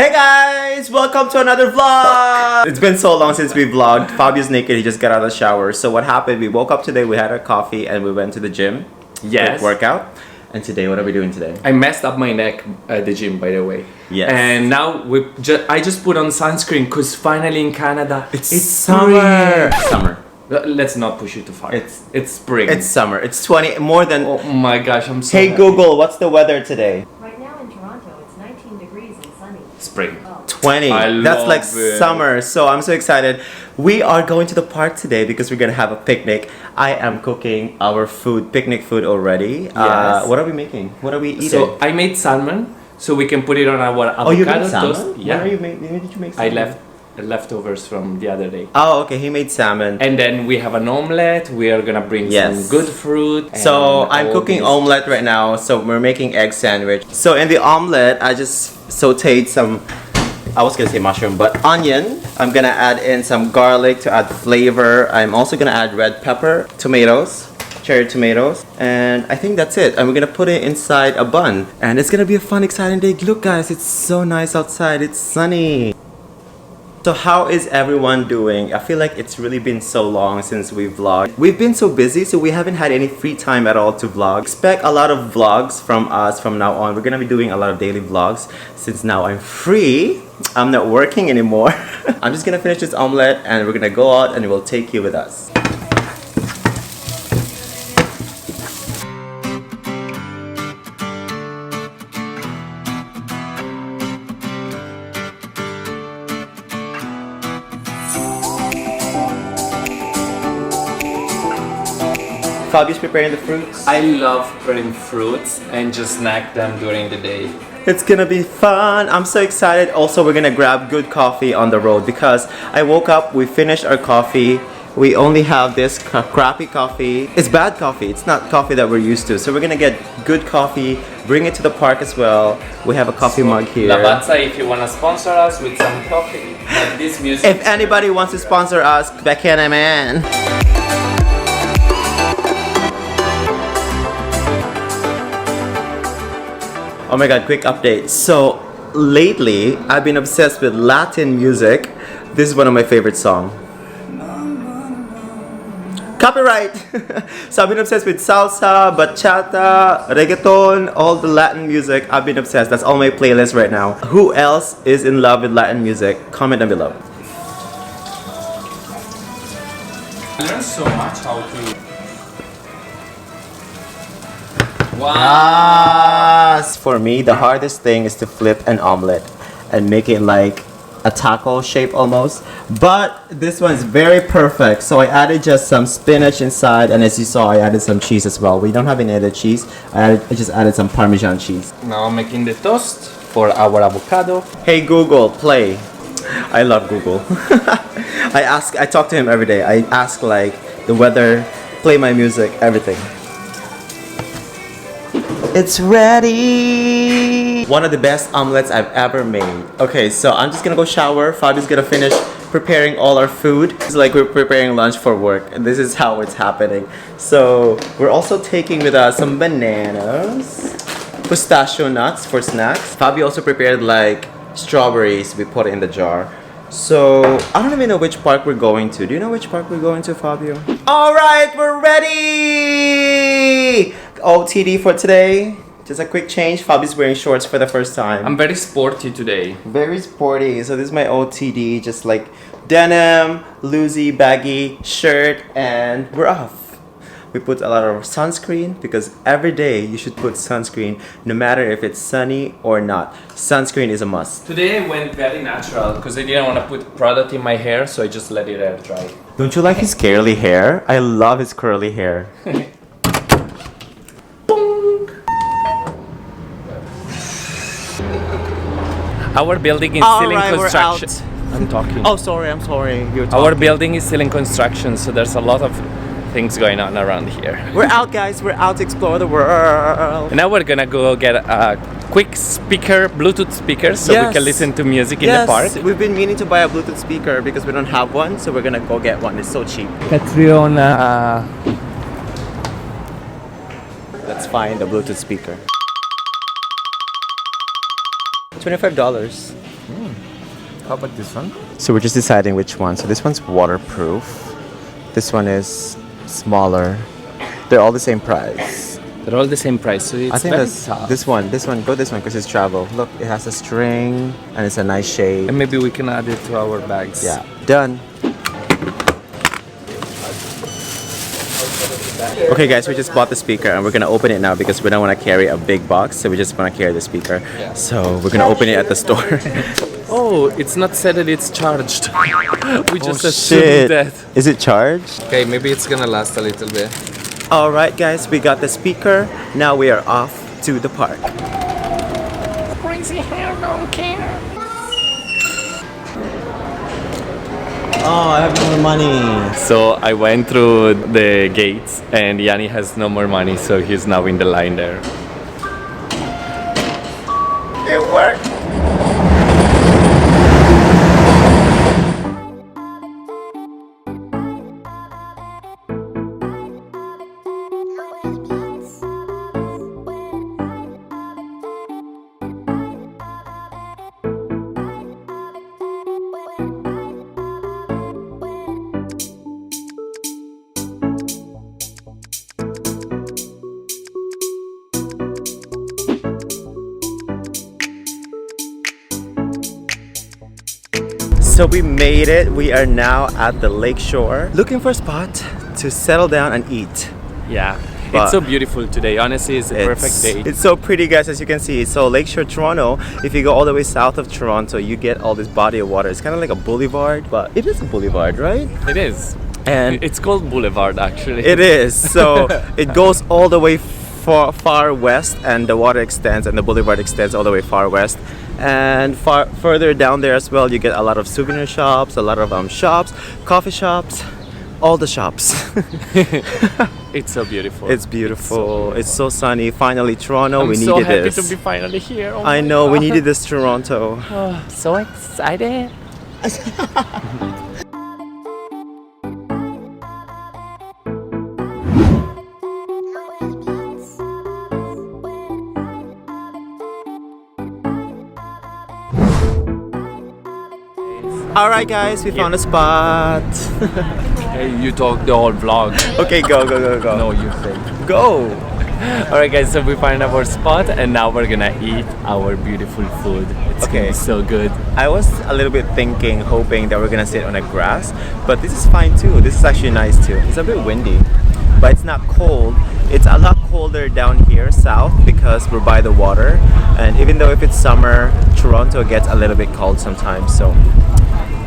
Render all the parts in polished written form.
Hey guys! Welcome to another vlog! It's been so long since we vlogged. Fabio's naked, he just got out of the shower. So what happened, we woke up today, we had our coffee and we went to the gym. Yes. Workout. And today, what are we doing today? I messed up my neck at the gym, by the way. Yes. And now I just put on sunscreen because finally in Canada it's summer! spring. Summer. Let's not push it too far. It's spring. It's summer. It's 20, more than... Oh my gosh, I'm so Hey happy. Google, what's the weather today? Right now in Toronto, it's 19 degrees and sunny. Spring. 20. That's like summer. So I'm so excited. We are going to the park today because we're gonna have a picnic. I am cooking our food, picnic food already. Yes. What are we making? What are we eating? So I made salmon, so we can put it on our avocado you made salmon? toast. Yeah. When did you make I salmon? leftovers from the other day. Oh, okay. He made salmon. And then we have an omelette. We are gonna bring some good fruit. So and I'm all cooking these- omelette right now. So we're making egg sandwich. So in the omelette, I just sauteed some, I was gonna say mushroom, but onion. I'm gonna add in some garlic to add flavor. I'm also gonna add red pepper, tomatoes, cherry tomatoes, and I think that's it. And we're gonna put it inside a bun. And it's gonna be a fun, exciting day. Look guys, it's so nice outside. It's sunny. So how is everyone doing? I feel like it's really been so long since we vlogged. We've been so busy, so we haven't had any free time at all to vlog. Expect a lot of vlogs from us from now on. We're gonna be doing a lot of daily vlogs since now I'm free. I'm not working anymore. I'm just gonna finish this omelette and we're gonna go out and we'll take you with us. Fabio's preparing the fruits. I love preparing fruits and just snack them during the day. It's gonna be fun. I'm so excited. Also, we're gonna grab good coffee on the road because I woke up, we finished our coffee. We only have this crappy coffee. It's bad coffee. It's not coffee that we're used to. So we're gonna get good coffee, bring it to the park as well. We have a coffee mug here. Lavazza, if you wanna sponsor us with some coffee, like this music. If anybody wants to sponsor us, backhand man. Oh my god, quick update. So lately, I've been obsessed with Latin music. This is one of my favorite songs. Copyright! So I've been obsessed with salsa, bachata, reggaeton, all the Latin music. I've been obsessed. That's all my playlist right now. Who else is in love with Latin music? Comment down below. I learned so much how to... Wow! For me, the hardest thing is to flip an omelet and make it like a taco shape almost. But this one's very perfect. So I added just some spinach inside, and as you saw, I added some cheese as well. We don't have any other cheese. I just added some Parmesan cheese. Now I'm making the toast for our avocado. Hey Google, play. I love Google. I talk to him every day. I ask like the weather, play my music, everything. It's ready! One of the best omelets I've ever made. Okay, so I'm just gonna go shower. Fabio's gonna finish preparing all our food. It's like we're preparing lunch for work, and this is how it's happening. So we're also taking with us some bananas, pistachio nuts for snacks. Fabio also prepared like strawberries. We put it in the jar. So I don't even know which park we're going to. Do you know which park we're going to, Fabio? All right, we're ready. OTD for today. Just a quick change. Fabio's wearing shorts for the first time. I'm very sporty today. Very sporty. So this is my OTD. Just like denim, loosey, baggy shirt, and we're off. We put a lot of sunscreen because every day you should put sunscreen no matter if it's sunny or not. Sunscreen is a must. Today I went very natural because I didn't want to put product in my hair, so I just let it air dry. Don't you like his curly hair? I love his curly hair. Our building is still in construction. I'm talking. Oh, sorry, I'm sorry. You're talking. Our building is still in construction, so there's a lot of things going on around here. We're out, guys. We're out to explore the world. And now we're gonna go get a quick speaker, Bluetooth speaker, so we can listen to music in the park. We've been meaning to buy a Bluetooth speaker because we don't have one, so we're gonna go get one. It's so cheap. Catriona. Let's find a Bluetooth speaker. $25. How about this one? So we're just deciding which one. So this one's waterproof. This one is smaller. They're all the same price. They're all the same price, so it's I think very that's soft. this one. Go this one because it's travel. Look, it has a string and it's a nice shape. And maybe we can add it to our bags. Yeah, done. Okay guys, we just bought the speaker and we're gonna open it now because we don't want to carry a big box, so we just want to carry the speaker. Yeah. So we're gonna open it at the store. Oh, it's not said that it's charged. We just Oh, assumed shit. that. Is it charged? Okay, maybe it's gonna last a little bit. Alright guys, we got the speaker. Now we are off to the park. Crazy hair don't care. Oh, I have no more money. So I went through the gates and Yani has no more money, so he's now in the line there. It worked. So we made it. We are now at the lakeshore, looking for a spot to settle down and eat. Yeah, But it's so beautiful today. Honestly, it's a perfect day. It's so pretty, guys, as you can see. So Lakeshore, Toronto, if you go all the way south of Toronto, you get all this body of water. It's kind of like a boulevard, but it is a boulevard, right? It is. And It's called Boulevard, actually. it is. So it goes all the way far west, and the water extends, and the boulevard extends all the way far west. And further down there as well, you get a lot of souvenir shops, a lot of shops, coffee shops, all the shops. It's so beautiful. It's beautiful. It's so sunny. Finally, Toronto. I'm We so needed happy this. to be finally here. Oh I my know. We God. needed this, Toronto. Oh, so excited. All right, guys. We found a spot. Hey, you talk the whole vlog. Okay, go. No, you say. Go. Alright guys, so we find our spot and now we're gonna eat our beautiful food. It's Okay. gonna be so good. I was a little bit hoping that we're gonna sit on the grass, but this is fine too. This is actually nice too. It's a bit windy, but it's not cold. It's a lot colder down here south because we're by the water, and even though if it's summer, Toronto gets a little bit cold sometimes. So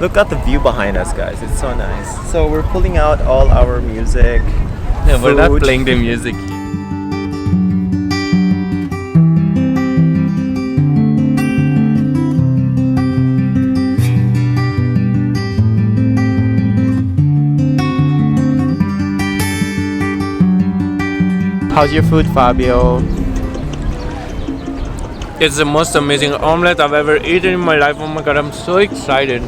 look at the view behind us, guys. It's so nice. So we're pulling out all our music. No, we're not food. playing the music. How's your food, Fabio? It's the most amazing omelette I've ever eaten in my life. Oh my god, I'm so excited.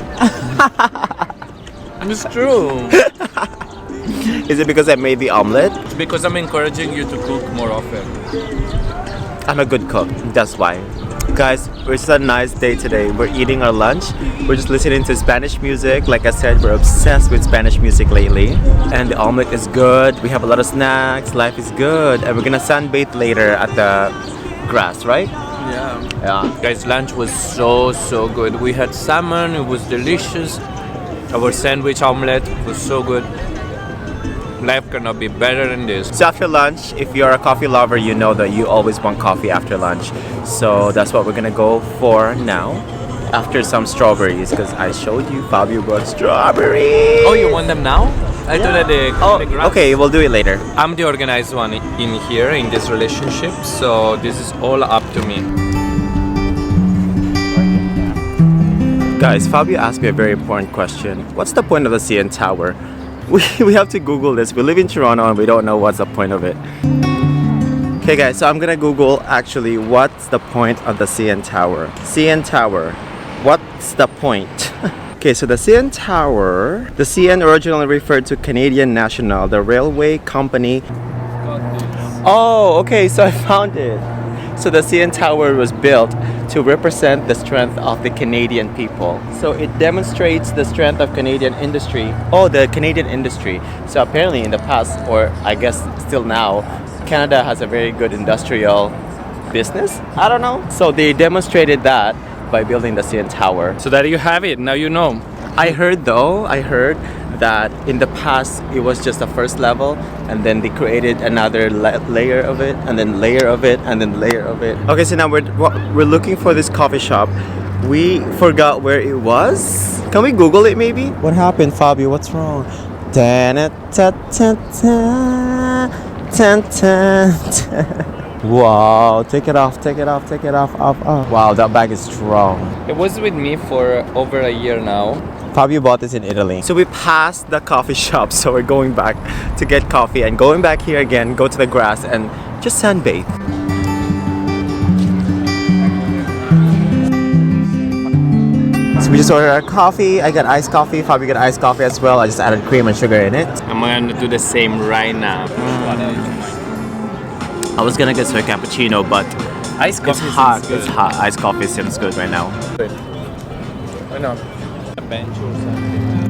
It's true. Is it because I made the omelet? It's because I'm encouraging you to cook more often. I'm a good cook, that's why. Guys, it's a nice day today. We're eating our lunch. We're just listening to Spanish music. Like I said, we're obsessed with Spanish music lately. And the omelet is good. We have a lot of snacks. Life is good. And we're gonna sunbathe later at the grass, right? Yeah. Guys, lunch was so good. We had salmon, it was delicious. Our sandwich omelette was so good. Life cannot be better than this. So after lunch, if you're a coffee lover, you know that you always want coffee after lunch. So that's what we're gonna go for now. After some strawberries, because I showed you Fabio brought strawberries. Oh, you want them now? I thought that the grass. Okay, we'll do it later. I'm the organized one in here, in this relationship, so this is all up to me. Guys, Fabio asked me a very important question. What's the point of the CN Tower? We have to Google this. We live in Toronto and we don't know what's the point of it. Okay guys, so I'm gonna Google actually what's the point of the CN Tower. CN Tower, what's the point? Okay, so the CN Tower, the CN originally referred to Canadian National, the railway company. Oh, okay, so I found it. So the CN Tower was built to represent the strength of the Canadian people. So it demonstrates the strength of Canadian industry. Oh, the Canadian industry. So apparently in the past, or I guess still now, Canada has a very good industrial business. I don't know. So they demonstrated that by building the CN Tower. So there you have it. Now you know. I heard that in the past it was just the first level, and then they created another layer of it, and then layer of it, and then layer of it. Okay, so now we're looking for this coffee shop. We forgot where it was. Can we Google it maybe? What happened, Fabio? What's wrong? Wow, take it off, off. Wow, that bag is strong. It was with me for over a year now. Fabio bought this in Italy. So we passed the coffee shop, so we're going back to get coffee and going back here again, go to the grass and just sunbathe. So we just ordered our coffee. I got iced coffee, Fabio got iced coffee as well. I just added cream and sugar in it. I'm gonna do the same right now. I was gonna get a cappuccino, but Iced it's coffee hot. seems good. It's hot. Iced coffee seems good right now. Why not? A bench or something.